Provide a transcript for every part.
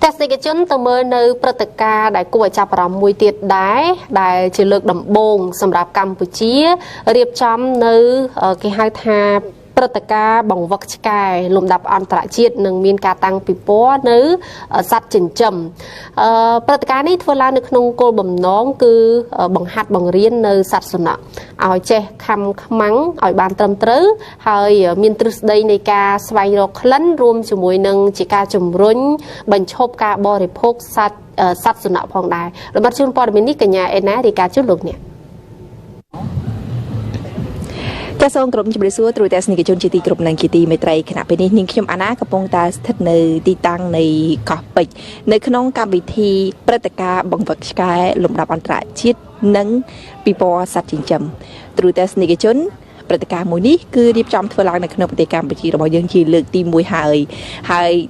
តែស្ដេចជនទៅមើលនៅព្រឹត្តិការណ៍ដែលគួរឲ្យចាប់អារម្មណ៍មួយទៀតដែរដែលជាលើកដំបូងសម្រាប់កម្ពុជារៀបចំនៅគេហៅថាព្រឹត្តិការណ៍បង្វឹកឆ្កែលំដាប់អន្តរជាតិនឹងមានការតាំងពិព័រណ៍នៅសត្វចិញ្ចឹមព្រឹត្តិការណ៍នេះធ្វើឡើងនៅក្នុងគោលបំណងគឺបង្ហាត់បង្រៀននៅសត្វសុนัขឲ្យចេះខំខ្មាំងឲ្យបានត្រឹមត្រូវហើយមានទ្រឹស្ដីនៃការស្វែងរកក្លិនរួមជាមួយនឹងជាការជំរុញបញ្ឈប់ការបរិភោគសត្វសុนัขផងដែររបបជូនព័ត៌មាននេះកញ្ញាអេណារាយការណ៍ជូនលោកអ្នកចាសសូមក្រុមជំរាបសួរទ្រទស្សនិកជនជាទីគោរពនិងជាទីមេត្រីគណៈពេលនេះនាងខ្ញុំអាណាកំពុងតែស្ថិតនៅទីតាំងនៃកោះពេជ្រនៅក្នុងកម្មវិធីព្រឹត្តិការណ៍បង្វឹកឆ្កែលំដាប់អន្តរជាតិនិងពិព័រណ៍សត្វចិញ្ចឹមទ្រទស្សនិកជនព្រឹត្តិការណ៍មួយនេះគឺរៀបចំធ្វើឡើងនៅក្នុងប្រទេសកម្ពុជារបស់យើងជាលើកទី1ហើយ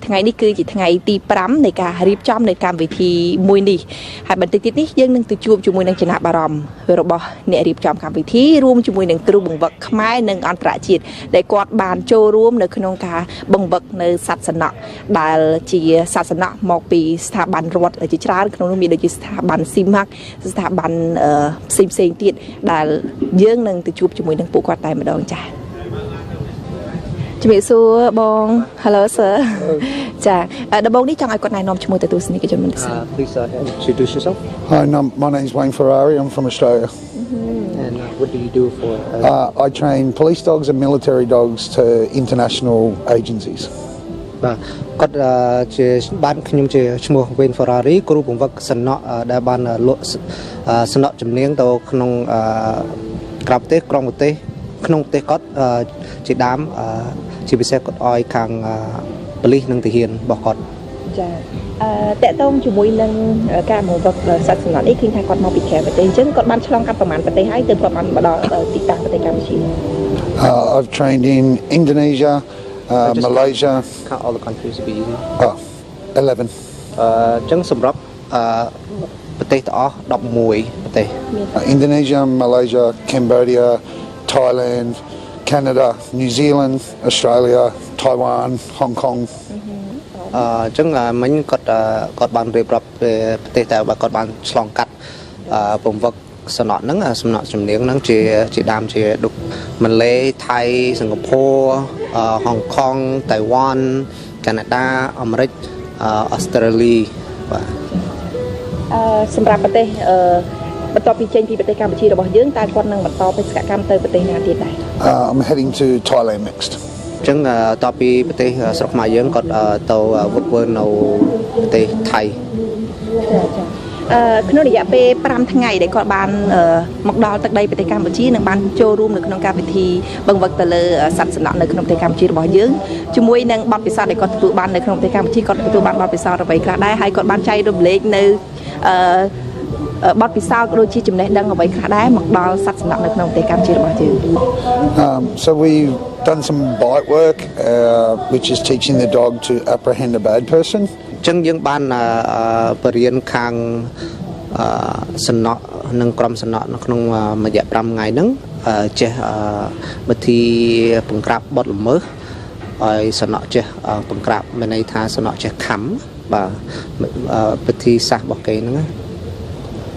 ថ្ងៃនេះគឺជាថ្ងៃទី5នៃការរៀបចំនៃកម្មវិធីមួយនេះហើយបន្តិចទៀតនេះយើងនឹងទៅជួបជាមួយនឹងចំណាប់អារម្មណ៍របស់អ្នករៀបចំកម្មវិធីរួមជាមួយនឹងគ្រូបង្វឹកខ្មែរនិងអន្តរជាតិដែលគាត់បានចូលរួមនៅក្នុងការបង្វឹកនៅសត្វសំណក់ដែលជាសត្វសំណក់មកពីស្ថាប័នរដ្ឋជាច្រើនក្នុងនោះមានដូចជាស្ថាប័នស៊ីម៉ាក់ស្ថាប័នផ្សេងទៀតដែលយើងនឹងទៅជួបជាមួយនឹងពួកគាត់តែម្ដងចា៎ជំរាបសួរបង Hello sir ចាដំបូងនេះចង់ឲ្យគាត់ណែនាំឈ្មោះទៅទស្សនិកជនមិនសិន Please introduce yourself. Hi, my name's Wayne Ferrari. I'm from Australia. And what do you do for? I train police dogs and military dogs to international agencies. បាទគាត់ជាបានខ្ញុំជាឈ្មោះ Wayne Ferrari គ្រូបង្វឹកសំណក់ដែលបានលក់សំណក់ជំនាញទៅក្នុងក្រៅប្រទេសក្រុងប្រទេសក្នុងប្រទេសគាត់ជាដើមជាពិសេសគាត់ឲ្យខាងប៉ូលីសនិងទាហានរបស់គាត់ចាតកតងជាមួយនឹងការបង្វឹកសត្វសំណក់នេះឃើញថាគាត់មកពីក្រៅប្រទេសអញ្ចឹងគាត់បានឆ្លងកាត់ប្រមាណប្រទេសហើយទើបគាត់បានមកដល់ទីតាំងប្រទេសកម្ពុជា I've trained in Indonesia, Malaysia. Count all the countries be easy. 11. អញ្ចឹងសម្រាប់ប្រទេសទាំងអស់11ប្រទេស Indonesia, Malaysia, Cambodia, Thailand, Canada, New Zealand, Australia, Taiwan, Hong Kong. អញ្ចឹងមិញគាត់បានរៀបរាប់ប្រទេសតែគាត់បានឆ្លងកាត់បង្វឹកសំណក់ហ្នឹងសំណក់ជំនាញហ្នឹងជាដើមជាដូចម៉ាឡេថៃសិង្ហបុរីហុងកុងតៃវ៉ាន់កាណាដាអាមេរិកអូស្ត្រាលីបាទសម្រាប់ប្រទេសបន្ទាប់ពីចេញពីប្រទេសកម្ពុជារបស់យើងតើគាត់នឹងបន្តបេសកកម្មទៅប្រទេសណាទៀតដែរ I'm heading to Thailand next. អញ្ចឹងតពីប្រទេសស្រុកខ្មែរយើងគាត់ទៅវឹកវើនៅប្រទេសថៃក្នុងរយៈពេល5ថ្ងៃដែលគាត់បានមកដល់ទឹកដីប្រទេសកម្ពុជានិងបានចូលរួមនៅក្នុងកម្មវិធីបង្វឹកទៅលើសត្វសំណក់នៅក្នុងប្រទេសកម្ពុជារបស់យើងជាមួយនឹងបទពិសោធន៍ដែលគាត់ទទួលបាននៅក្នុងប្រទេសកម្ពុជាគាត់ទទួលបានបទពិសោធន៍អ្វីខ្លះដែរហើយគាត់បានចែករំលែកនៅបទពិសោធន៍ដូចជាចំណេះដឹងអ្វីខ្លះដែរមកដល់សត្វសំណក់នៅក្នុងប្រទេសកម្ពុជារបស់យើង So we've done some bite work which is teaching the dog to apprehend a bad person. អញ្ចឹងយើងបានបរៀនខាងសំណក់និងក្រុមសំណក់នៅក្នុងរយៈ5ថ្ងៃហ្នឹងចេះវិធីបង្ក្រាបបទល្មើសឲ្យសំណក់ចេះបង្ក្រាបមានន័យថាសំណក់ចេះខំបាទវិធីសាស្ត្ររបស់គេហ្នឹង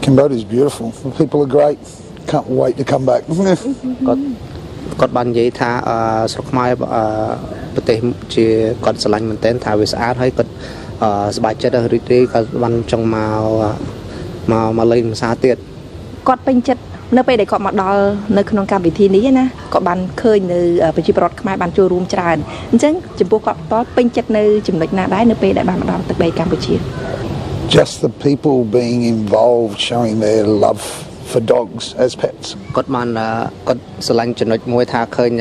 Cambodia is beautiful. People are great. Can't wait to come back. គាត់បាននិយាយថាស្រុកខ្មែរប្រទេសជាគាត់ស្រឡាញ់មែនទែនថាវាស្អាតហើយគាត់សប្បាយចិត្តរីករាយគាត់បានចង់មកលេងភាសាទៀតគាត់ពេញចិត្តនៅពេលដែលគាត់មកដល់នៅក្នុងកម្មវិធីនេះណាគាត់បានឃើញនៅប្រជាពលរដ្ឋខ្មែរបានចូលរួមច្រើនអញ្ចឹងចំពោះគាត់បន្តពេញចិត្តនៅចំណុចណាដែរនៅពេលដែលបានមកដល់ទឹកដីកម្ពុជា Just the people being involved showing their love for dogs as pets. គាត់បានគាត់ស្រឡាញ់ចំណុចមួយថាឃើញ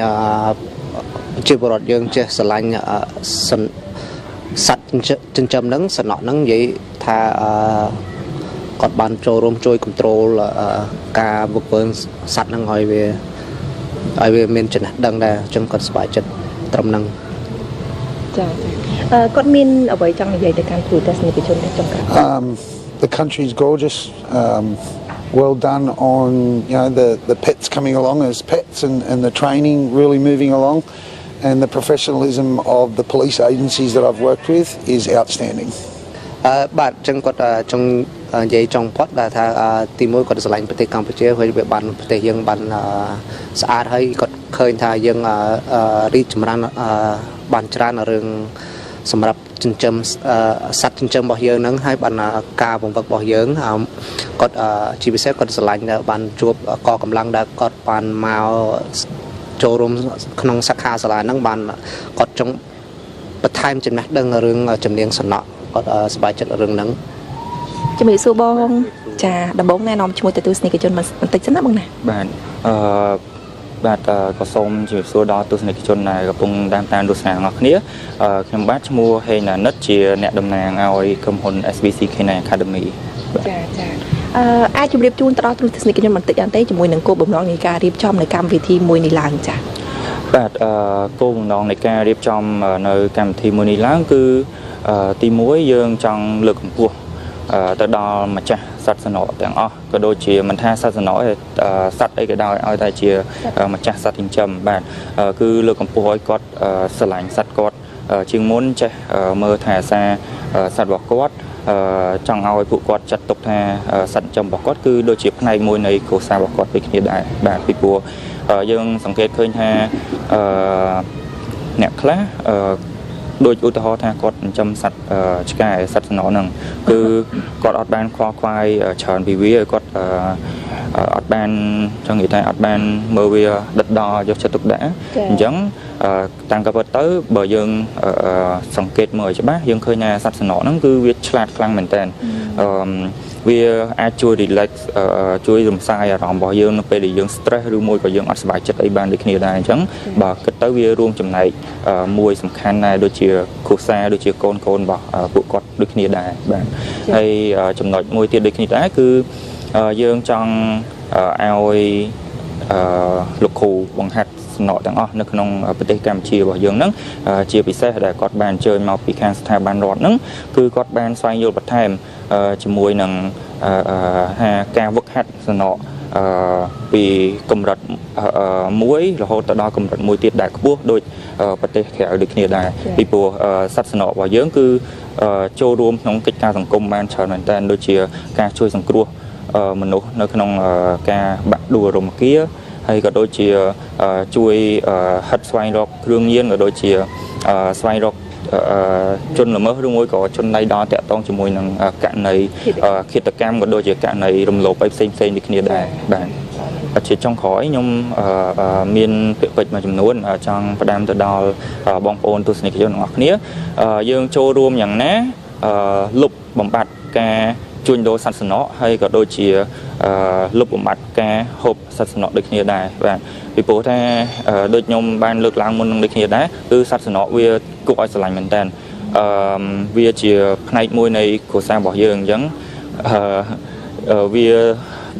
ប្រជាពលរដ្ឋយើងចេះស្រឡាញ់សត្វចិញ្ចឹមហ្នឹងសំណក់ហ្នឹងនិយាយថាគាត់បានចូលរួមជួយគ្រប់គ្រងការវឹកវើសត្វហ្នឹងឲ្យវាមានចំណេះដឹងដែរអញ្ចឹងគាត់សប្បាយចិត្តត្រឹមហ្នឹងចាគាត់មានអ្វីចង់និយាយទៅកាន់គ្រូទស្សនិកជនចុងក្រោយ The country is gorgeous. Well done on the pets coming along as pets and the training really moving along, and the professionalism of the police agencies that I've worked with is outstanding. បាទចឹងគាត់ចង់និយាយចង់ផុតថាទីមួយគាត់ស្រឡាញ់ប្រទេសកម្ពុជាហើយវាបានប្រទេសយើងបានស្អាតហើយគាត់ឃើញថាយើងរីកចម្រើនបានច្រើនរឿងសម្រាប់ចិញ្ចឹមសត្វចិញ្ចឹមរបស់យើងហ្នឹងហើយបានការបង្វឹករបស់យើងគាត់ជាពិសេសគាត់ស្រឡាញ់បានជួបកកម្លាំងដែលគាត់បានមកចូលរួមក្នុងសាខាសាលាហ្នឹងបានគាត់ចង់បន្ថែមចំណេះដឹងរឿងជំនាញសំណក់គាត់សប្បាយចិត្តរឿងហ្នឹងជំរាបសួរបងចាដំបងណែនាំឈ្មោះទៅទស្សនិកជនបន្តិចសិនណាបងណាបាទបាទក៏សូមជម្រាបសួរដល់ទស្សនិកជនដែលកំពុងតាមទស្សនាទាំងអស់គ្នាខ្ញុំបាទឈ្មោះហេងណានិតជាអ្នកតំណាងឲ្យក្រុមហ៊ុន SBC Kenya Academy ចាអាចជម្រាបជូនទៅដល់ទស្សនិកជនបន្តិចអន្តេជាមួយនឹងគោលបំណងនៃការរៀបចំនៅកម្មវិធីមួយនេះឡើងចាបាទគោលបំណងនៃការរៀបចំនៅកម្មវិធីមួយនេះឡើងគឺទី1យើងចង់លើកកម្ពស់ទៅដល់ម្ចាស់សត្វសណក់ទាំងអស់ក៏ដូចជាមិនថាសត្វសណក់ទេសត្វអីក៏ដោយឲ្យតែជាម្ចាស់សត្វចិញ្ចឹមបាទគឺលើកកម្ពស់ឲ្យគាត់ស្រឡាញ់សត្វគាត់ជាងមុនចេះមើលថែអាសាសត្វរបស់គាត់ចង់ឲ្យពួកគាត់ចាត់ទុកថាសត្វចិញ្ចឹមរបស់គាត់គឺដូចជាផ្នែកមួយនៃគ្រួសាររបស់គាត់ដូចគ្នាដែរបាទពីព្រោះយើងសង្កេតឃើញថាអ្នកខ្លះដូចឧទាហរណ៍ថាគាត់ចិញ្ចឹមសត្វឆ្កែសត្វសណក់ហ្នឹងគឺគាត់អត់បានខ្វល់ខ្វាយច្រើនពីវាគាត់អត់បានចង់និយាយថាអត់បានមើលវាដិតដល់យកចិត្តទុកដាក់អញ្ចឹងតាមការពិតទៅបើយើងសង្កេតមើលឲ្យច្បាស់យើងឃើញថាសត្វសណក់ហ្នឹងគឺវាឆ្លាតខ្លាំងមែនតើវាអាចជួយ relax ជួយរំសាយអារម្មណ៍របស់យើងនៅពេលដែលយើង stress ឬមួយក៏យើងអត់សប្បាយចិត្តអីបានដូចគ្នាដែរអញ្ចឹងបើគិតទៅវារួមចំណែកមួយសំខាន់ដែរដូចជាគ្រួសារដូចជាកូនរបស់ពួកគាត់ដូចគ្នាដែរបាទហើយចំណុចមួយទៀតដូចគ្នាដែរគឺយើងចង់ឲ្យលោកគ្រូបង្ហាត់សំណក់ទាំងអស់នៅក្នុងប្រទេសកម្ពុជារបស់យើងហ្នឹងជាពិសេសដែលគាត់បានអញ្ជើញមកពីខាងស្ថាប័នរដ្ឋហ្នឹងគឺគាត់បានស្វែងយល់បន្ថែមជាមួយនឹងការវឹកហាត់សំណក់ពីកម្រិត1រហូតទៅដល់កម្រិត1ទៀតដែលខ្ពស់ដូចប្រទេសក្រៅដូចគ្នាដែរពីព្រោះសត្វសំណក់របស់យើងគឺចូលរួមក្នុងកិច្ចការសង្គមបានច្រើនមែនទែនដូចជាការជួយសង្គ្រោះមនុស្សនៅក្នុងការបាក់ដួលរមគាហើយក៏ដូចជាជួយហិតស្វែងរកគ្រឿងញៀនក៏ដូចជាស្វែងរកជនល្មើសឬមួយក៏ជនដៃដល់តាក់ទងជាមួយនឹងករណីឃាតកម្មក៏ដូចជាករណីរំលោភអីផ្សេងដូចគ្នាដែរបាទជាចុងក្រោយខ្ញុំមានពាក្យពេចន៍មួយចំនួនចង់ផ្ដាំទៅដល់បងប្អូនទស្សនិកជនទាំងអស់គ្នាយើងចូលរួមយ៉ាងណាលុបបំបត្តិការជួញដូរសត្វសណក់ហើយក៏ដូចជាលុបបំបត្តិការហូបសត្វសណក់ដូចគ្នាដែរបាទពីព្រោះថាដូចខ្ញុំបានលើកឡើងមុននឹងដូចគ្នាដែរគឺសត្វសណក់វាគួរឲ្យស្រឡាញ់មែនតើវាជាផ្នែកមួយនៃគ្រួសាររបស់យើងអញ្ចឹងវា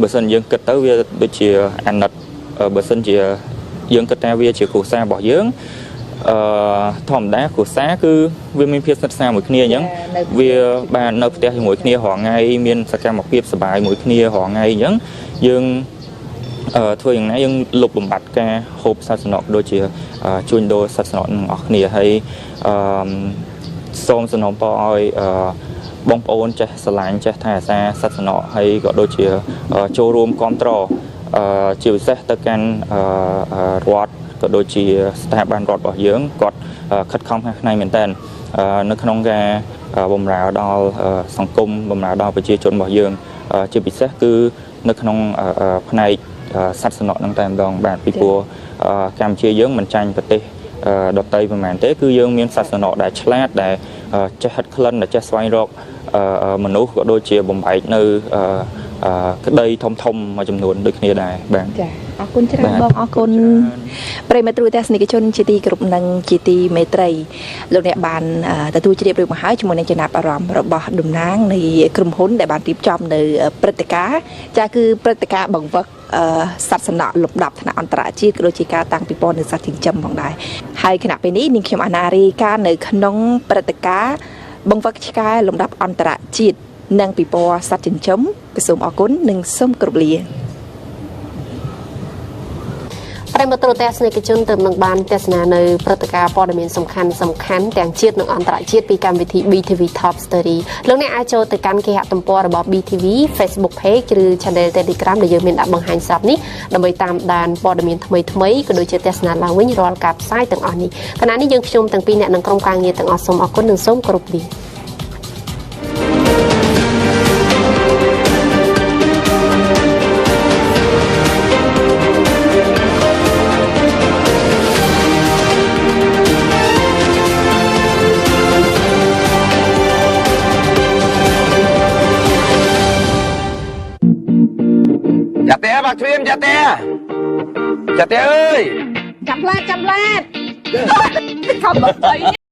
បើសិនយើងគិតទៅវាដូចជាអាណិតបើសិនជាយើងគិតថាវាជាគ្រួសាររបស់យើងធម្មតាគ្រួសារគឺវាមានភាពស្និទ្ធស្នាលមួយគ្នាអញ្ចឹងវាបាននៅផ្ទះជាមួយគ្នារាល់ថ្ងៃមានសកម្មភាពសប្បាយមួយគ្នារាល់ថ្ងៃអញ្ចឹងយើងធ្វើយ៉ាងណាយើងលុបបំបត្តិការហូបសត្វសណក់ដូចជាជួញដូរសត្វសណក់នឹងអស់គ្នាហើយសូមសំណូមពរឲ្យបងប្អូនចេះស្រឡាញ់ចេះថែអាសាសត្វសណក់ហើយក៏ដូចជាចូលរួមគាំទ្រជាពិសេសទៅកាន់រដ្ឋក៏ដូចជាស្ថាប័នរដ្ឋរបស់យើងគាត់ខិតខំខាងផ្នែកមែនតើនៅក្នុងការបម្រើដល់សង្គមបម្រើដល់ប្រជាជនរបស់យើងជាពិសេសគឺនៅក្នុងផ្នែកសត្វសណក់ហ្នឹងតែម្ដងបាទពីព្រោះកម្ពុជាយើងមិនចាញ់ប្រទេសដទៃប្រហែលទេគឺយើងមានសត្វសណក់ដែលឆ្លាតដែលចេះហិតក្លិនដែលចេះស្វែងរកមនុស្សក៏ដូចជាបំបែកនៅក្តីធំមួយចំនួនដូចគ្នាដែរបាទចាអរគុណច្រើនបងអរគុណប្រិយមិត្តទស្សនិកជនជាទីគោរពនិងជាទីមេត្រីលោកអ្នកបានទទួលជ្រាបរឿងមកហើយជាមួយនឹងចំណាប់អារម្មណ៍របស់តំណាងនៃក្រុមហ៊ុនដែលបានរៀបចំនៅព្រឹត្តិការណ៍ចាគឺព្រឹត្តិការណ៍បង្វឹកសត្វសណក់លំដាប់ថ្នាក់អន្តរជាតិក៏ដូចជាការតាំងពិព័រណ៍នៅសត្វចិញ្ចឹមផងដែរហើយគណៈពេលនេះនាងខ្ញុំអាណារីកានៅក្នុងព្រឹត្តិការណ៍បង្វឹកឆ្កែលំដាប់អន្តរជាតិនិងពិព័រណ៍សត្វចិញ្ចឹមសូមអរគុណនិងសូមគោរពលា ប្រិមត្តទូរទស្សនិកជនទើបនឹងបានទស្សនានៅព្រឹត្តិការណ៍ព័ត៌មានសំខាន់ទាំងជាតិនិងអន្តរជាតិពីកម្មវិធី BTV Top Story លោកអ្នកអាចចូលទៅកាន់គេហទំព័ររបស់ BTV Facebook Page ឬ Channel Telegram ដែលយើងមានដាក់បង្ហាញសពនេះដើម្បីតាមដានព័ត៌មានថ្មីក៏ដូចជាទស្សនាឡើងវិញរាល់ការផ្សាយទាំងអស់នេះខណៈនេះយើងខ្ញុំទាំងពីរអ្នកនិងក្រុមការងារទាំងអស់សូមអរគុណនិងសូមគោរពលាចាតែបាក់ទ្វាមចាតែអើយចាប់ឡាតខំមកអី